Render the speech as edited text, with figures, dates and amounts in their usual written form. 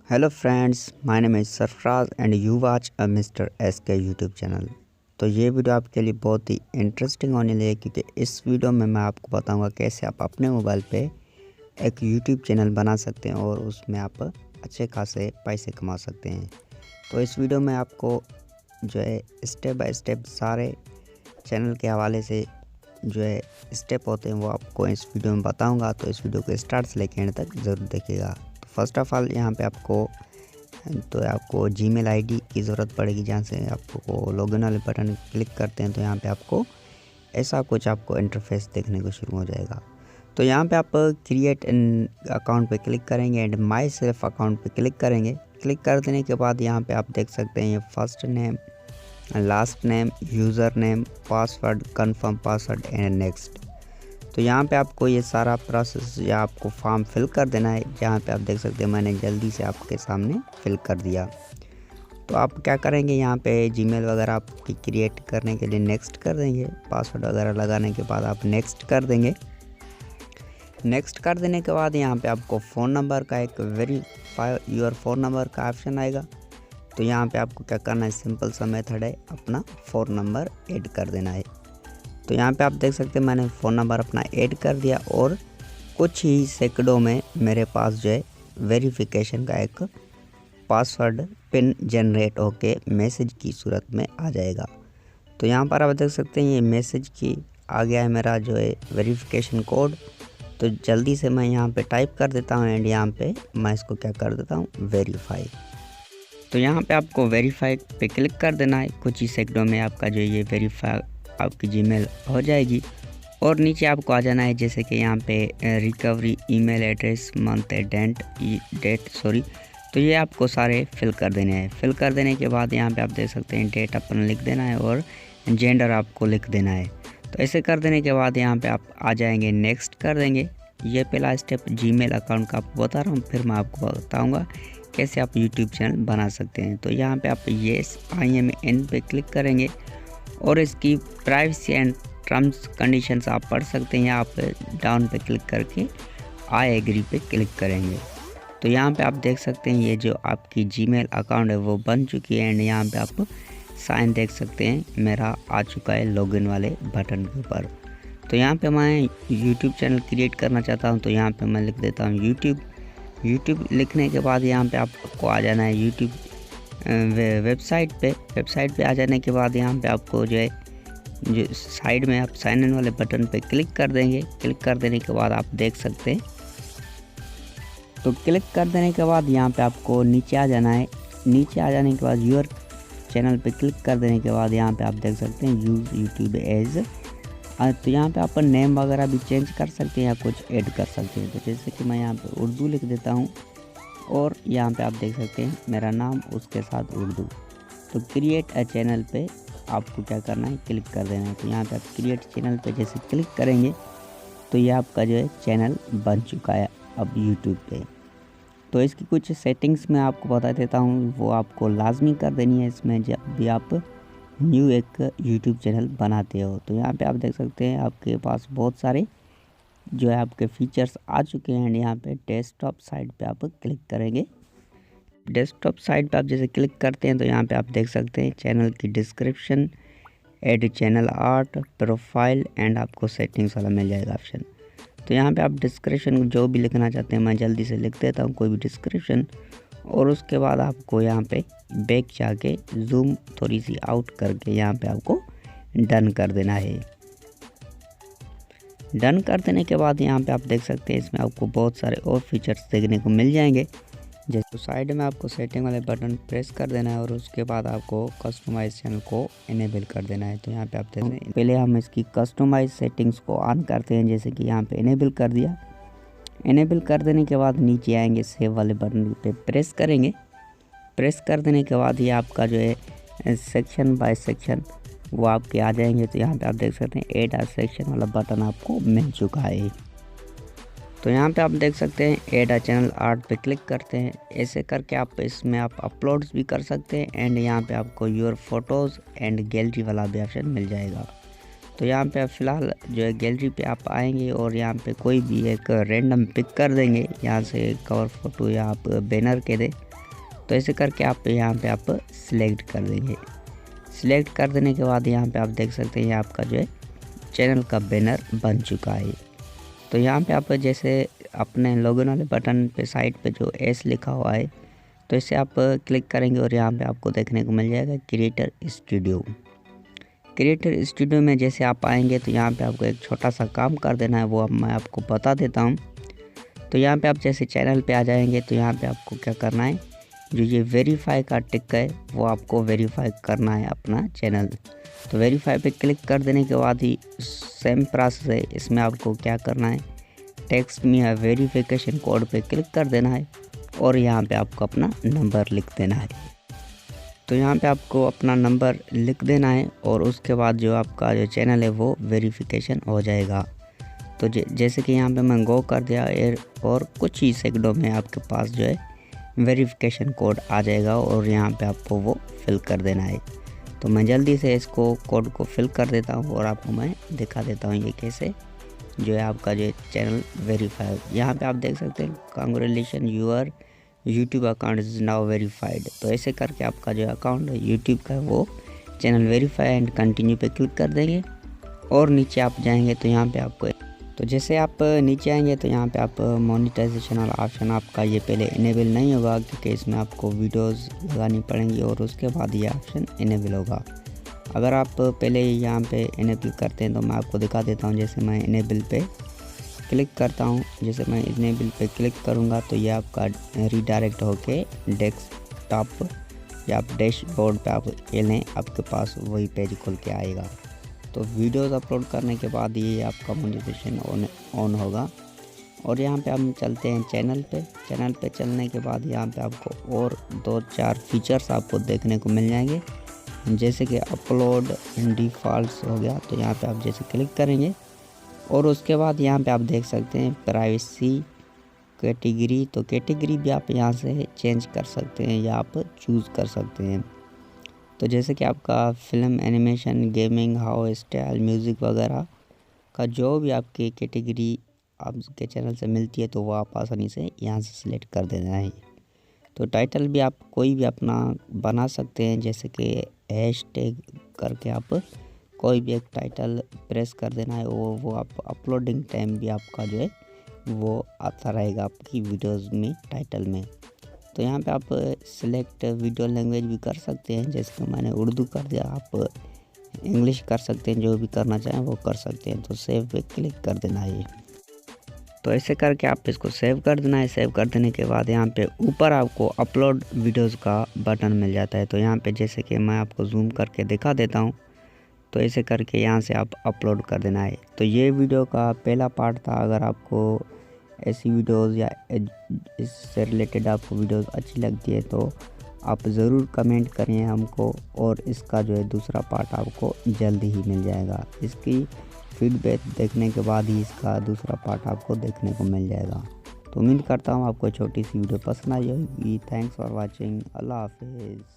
Hello friends, my name is Sarfaraz and you watch a mister S के YouTube channel. तो ये video आपके लिए बहुत ही इंटरेस्टिंग होने लगी क्योंकि इस वीडियो में मैं आपको बताऊंगा कैसे आप अपने मोबाइल पे एक यूट्यूब चैनल बना सकते हैं और उसमें आप अच्छे खासे पैसे कमा सकते हैं। तो इस वीडियो में आपको जो है स्टेप बाय स्टेप सारे चैनल के हवाले से जो है स्टेप होते हैं वो आपको इस वीडियो में बताऊँगा। तो इस वीडियो को स्टार्ट से लेकर एंड तक ज़रूर देखिएगा। फर्स्ट ऑफ़ ऑल यहाँ पे आपको जीमेल आईडी की ज़रूरत पड़ेगी, जहाँ से आपको लॉगिन वाले बटन क्लिक करते हैं तो यहाँ पे आपको ऐसा कुछ आपको इंटरफेस देखने को शुरू हो जाएगा। तो यहाँ पे आप क्रिएट एन अकाउंट पे क्लिक करेंगे एंड माई सेल्फ अकाउंट पे क्लिक करेंगे। क्लिक कर देने के बाद यहाँ पे आप देख सकते हैं ये first name, last name, user name, password, confirm password and next. तो यहाँ पे आपको ये सारा प्रोसेस या आपको फॉर्म फिल कर देना है। जहाँ पे आप देख सकते हैं मैंने जल्दी से आपके सामने फिल कर दिया। तो आप क्या करेंगे, यहाँ पे जीमेल वगैरह आपकी क्रिएट करने के लिए नेक्स्ट कर देंगे। पासवर्ड वगैरह लगाने के बाद आप नेक्स्ट कर देंगे। नेक्स्ट कर देने के बाद यहाँ पे आपको फ़ोन नंबर का एक वेरीफाई योर फ़ोन नंबर का ऑप्शन आएगा। तो यहाँ पे आपको क्या करना है, सिंपल सा मेथड है, अपना फ़ोन नंबर ऐड कर देना है। तो यहाँ पे आप देख सकते हैं मैंने फ़ोन नंबर अपना ऐड कर दिया और कुछ ही सेकंडों में मेरे पास जो है वेरिफिकेशन का एक पासवर्ड पिन जनरेट होके मैसेज की सूरत में आ जाएगा। तो यहाँ पर आप देख सकते हैं ये मैसेज की आ गया है मेरा जो है वेरिफिकेशन कोड। तो जल्दी से मैं यहाँ पे टाइप कर देता हूँ एंड यहाँ पे मैं इसको क्या कर देता हूँ, वेरीफाई। तो यहाँ पे आपको वेरीफाई पे क्लिक कर देना है। कुछ ही सेकंडों में आपका जो ये वेरीफाई आपकी जीमेल हो जाएगी और नीचे आपको आ जाना है, जैसे कि यहाँ पे recovery, email address, month, date तो ये आपको सारे फिल कर देने हैं। फिल कर देने के बाद यहाँ पे आप देख सकते हैं डेट अपन लिख देना है और जेंडर आपको लिख देना है। तो ऐसे कर देने के बाद यहाँ पे आप आ जाएंगे, नेक्स्ट कर देंगे। ये पहला स्टेप जीमेल अकाउंट का आपको बता रहा हूँ, फिर मैं आपको बताऊँगा कैसे आप यूट्यूब चैनल बना सकते हैं। तो यहाँ पे आप येस IMN पे क्लिक करेंगे और इसकी प्राइवेसी एंड टर्म्स कंडीशंस आप पढ़ सकते हैं। यहाँ पे डाउन पे क्लिक करके आई एग्री पे क्लिक करेंगे। तो यहाँ पे आप देख सकते हैं ये जो आपकी जीमेल अकाउंट है वो बन चुकी है एंड यहाँ पे आप साइन देख सकते हैं मेरा आ चुका है लॉगिन वाले बटन के ऊपर। तो यहाँ पे मैं यूट्यूब चैनल क्रिएट करना चाहता हूँ, तो यहाँ पे मैं लिख देता हूँ यूट्यूब लिखने के बाद यहाँ पे आपको आ जाना है यूट्यूब वेबसाइट पे आ जाने के बाद यहाँ पे आपको जो है जो साइड में आप साइन इन वाले बटन पे क्लिक कर देंगे। क्लिक कर देने के बाद आप देख सकते हैं, तो क्लिक कर देने के बाद यहाँ पे आपको नीचे आ जाना है। नीचे आ जाने के बाद यूर चैनल पे क्लिक कर देने के बाद यहाँ पे आप देख सकते हैं यूज़ यूट्यूब एज। तो यहाँ पे आप नेम वगैरह भी चेंज कर सकते हैं या कुछ ऐड कर सकते हैं। तो जैसे कि मैं यहाँ पे उर्दू लिख देता हूँ और यहाँ पे आप देख सकते हैं मेरा नाम उसके साथ उर्दू। तो क्रिएट अ चैनल पे आपको क्या करना है, क्लिक कर देना है। तो यहाँ पे आप क्रिएट चैनल पे जैसे क्लिक करेंगे तो ये आपका जो है चैनल बन चुका है अब यूट्यूब पे। तो इसकी कुछ सेटिंग्स मैं आपको बता देता हूँ, वो आपको लाजमी कर देनी है इसमें जब भी आप न्यू एक यूट्यूब चैनल बनाते हो। तो यहाँ पे आप देख सकते हैं आपके पास बहुत सारे जो है आपके फीचर्स आ चुके हैं। यहाँ पे डेस्कटॉप साइट पे आप क्लिक करेंगे। डेस्कटॉप साइट पे आप जैसे क्लिक करते हैं तो यहाँ पे आप देख सकते हैं चैनल की description, add channel art, profile and आपको सेटिंग्स वाला मिल जाएगा ऑप्शन। तो यहाँ पे आप डिस्क्रिप्शन जो भी लिखना चाहते हैं मैं जल्दी से लिख देता हूँ कोई भी डिस्क्रिप्शन, और उसके बाद आपको यहाँ पे बैक जाके जूम थोड़ी सी आउट करके यहाँ पे आपको डन कर देना है। डन कर देने के बाद यहाँ पे आप देख सकते हैं इसमें आपको बहुत सारे और फीचर्स देखने को मिल जाएंगे। जैसे तो साइड में आपको सेटिंग वाले बटन प्रेस कर देना है और उसके बाद आपको कस्टमाइज चैनल को इनेबल कर देना है। तो यहाँ पे आप देखते हैं पहले हम इसकी कस्टमाइज सेटिंग्स को ऑन करते हैं, जैसे कि यहाँ पे इनेबल कर दिया। इनेबल कर देने के बाद नीचे आएंगे, सेव वाले बटन पे प्रेस करेंगे। प्रेस कर देने के बाद ये आपका जो है सेक्शन बाय सेक्शन वो आपके आ जाएंगे। तो यहाँ पे आप देख सकते हैं ऐड अ सेक्शन वाला बटन आपको मिल चुका है। तो यहाँ पे आप देख सकते हैं ऐड अ चैनल आर्ट पे क्लिक करते हैं। ऐसे करके आप इसमें आप अपलोड्स भी कर सकते हैं एंड यहाँ पे आपको योर फोटोज़ एंड गैलरी वाला भी ऑप्शन मिल जाएगा। तो यहाँ पे फ़िलहाल जो है गैलरी पे आप आएंगे और यहाँ पे कोई भी एक रैंडम पिक कर देंगे, यहाँ से कवर फ़ोटो या आप बैनर के दे तो ऐसे करके आप यहाँ पे आप सिलेक्ट कर देंगे। सिलेक्ट कर देने के बाद यहाँ पे आप देख सकते हैं ये आपका जो है चैनल का बैनर बन चुका है। तो यहाँ पे आप जैसे अपने लॉगिन वाले बटन पे साइड पे जो एस लिखा हुआ है तो इसे आप क्लिक करेंगे और यहाँ पे आपको देखने को मिल जाएगा क्रिएटर स्टूडियो। क्रिएटर स्टूडियो में जैसे आप आएंगे तो यहाँ पे आपको एक छोटा सा काम कर देना है, वो अब मैं आपको बता देता हूँ। तो यहाँ पे आप जैसे चैनल पे आ जाएंगे तो यहाँ पे आपको क्या करना है, जो ये वेरीफाई का टिक है वो आपको वेरीफाई करना है अपना चैनल। तो वेरीफाई पे क्लिक कर देने के बाद ही सेम प्रोसेस है, इसमें आपको क्या करना है, टेक्स्ट मी है वेरिफिकेशन कोड पे क्लिक कर देना है और यहाँ पे आपको अपना नंबर लिख देना है। तो यहाँ पे आपको अपना नंबर लिख देना है और उसके बाद जो आपका जो चैनल है वो वेरिफिकेशन हो जाएगा। तो जैसे कि यहाँ पे मैं गो कर दिया और कुछ ही सेकंडों में आपके पास जो है वेरिफिकेशन कोड आ जाएगा और यहाँ पे आपको वो फिल कर देना है। तो मैं जल्दी से इसको कोड को फिल कर देता हूँ और आपको मैं दिखा देता हूँ ये कैसे जो है आपका जो चैनल वेरीफाई। यहाँ पे आप देख सकते हैं congratulation your YouTube account is now verified. तो ऐसे करके आपका जो अकाउंट है यूट्यूब का वो चैनल वेरीफाई एंड कंटिन्यू पे क्लिक कर देंगे और नीचे आप जाएंगे तो यहाँ पे आपको, तो जैसे आप नीचे आएंगे तो यहाँ पे आप मोनेटाइजेशन वाला ऑप्शन आपका ये पहले इनेबल नहीं होगा क्योंकि इसमें आपको वीडियोस लगानी पड़ेंगी और उसके बाद ये ऑप्शन इनेबल होगा। अगर आप पहले यहाँ पे इनेबल करते हैं तो मैं आपको दिखा देता हूँ। जैसे मैं इनेबल पे क्लिक करता हूँ, जैसे मैं इनेबल पे क्लिक करूँगा तो ये आपका रीडायरेक्ट होके डेस्कटॉप या आप डैशबोर्ड पे आप लें, आपके पास वही पेज खुल के आएगा। तो वीडियोस अपलोड करने के बाद ये आपका मोनेटाइजेशन ऑन होगा। और यहाँ पे हम चलते हैं चैनल पे। चैनल पे चलने के बाद यहाँ पे आपको और 2-4 फीचर्स आपको देखने को मिल जाएंगे, जैसे कि अपलोड डिफ़ॉल्ट हो गया। तो यहाँ पे आप जैसे क्लिक करेंगे और उसके बाद यहाँ पे आप देख सकते हैं प्राइवेसी कैटेगरी। तो कैटेगरी भी आप यहाँ से चेंज कर सकते हैं या आप चूज़ कर सकते हैं। तो जैसे कि आपका film, animation, gaming, house style, music वगैरह का जो भी आपकी कैटेगरी आपके चैनल से मिलती है तो वो आप आसानी से यहाँ से सिलेक्ट कर देना है। तो टाइटल भी आप कोई भी अपना बना सकते हैं, जैसे कि हैशटैग करके आप कोई भी एक टाइटल प्रेस कर देना है, वो आप अपलोडिंग टाइम भी आपका जो है वो आता रहेगा आपकी वीडियोज़ में टाइटल में। तो यहाँ पे आप सिलेक्ट वीडियो लैंग्वेज भी कर सकते हैं, जैसे कि मैंने उर्दू कर दिया, आप इंग्लिश कर सकते हैं, जो भी करना चाहें वो कर सकते हैं। तो सेव पे क्लिक कर देना है। तो ऐसे करके आप इसको सेव कर देना है। सेव कर देने के बाद यहाँ पे ऊपर आपको अपलोड वीडियोस का बटन मिल जाता है। तो यहाँ पे जैसे कि मैं आपको जूम करके दिखा देता हूँ, तो ऐसे करके यहाँ से आप अपलोड कर देना है। तो ये वीडियो का पहला पार्ट था। अगर आपको ऐसी वीडियोस या इससे रिलेटेड आपको वीडियोस अच्छी लगती है तो आप ज़रूर कमेंट करें हमको, और इसका जो है दूसरा पार्ट आपको जल्दी ही मिल जाएगा। इसकी फीडबैक देखने के बाद ही इसका दूसरा पार्ट आपको देखने को मिल जाएगा। तो उम्मीद करता हूँ आपको छोटी सी वीडियो पसंद आई होगी। Thanks for watching. अल्लाह हाफिज़।